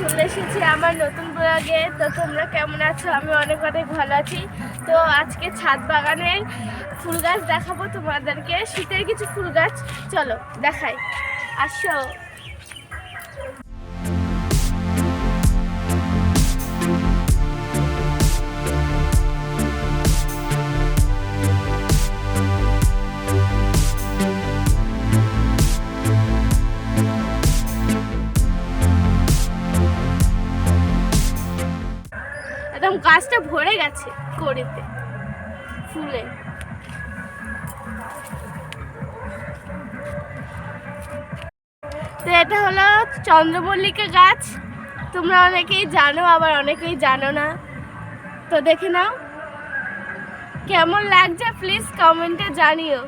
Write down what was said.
চলে এসেছি আমার নতুন ব্লগে। তো তোমরা কেমন আছো? আমি অনেক অনেক ভালো আছি। তো আজকে ছাদ বাগানের ফুল গাছ দেখাবো তোমাদেরকে, শীতের কিছু ফুল গাছ। চলো দেখাই, আসো। একদম গাছটা ভরে গেছে কড়িতে ফুলে। তো এটা হলো চন্দ্রমল্লিকা গাছ। তোমরা অনেকেই জানো, আবার অনেকেই জানো না। তো দেখে নাও কেমন লাগছে, প্লিজ কমেন্টে জানিও।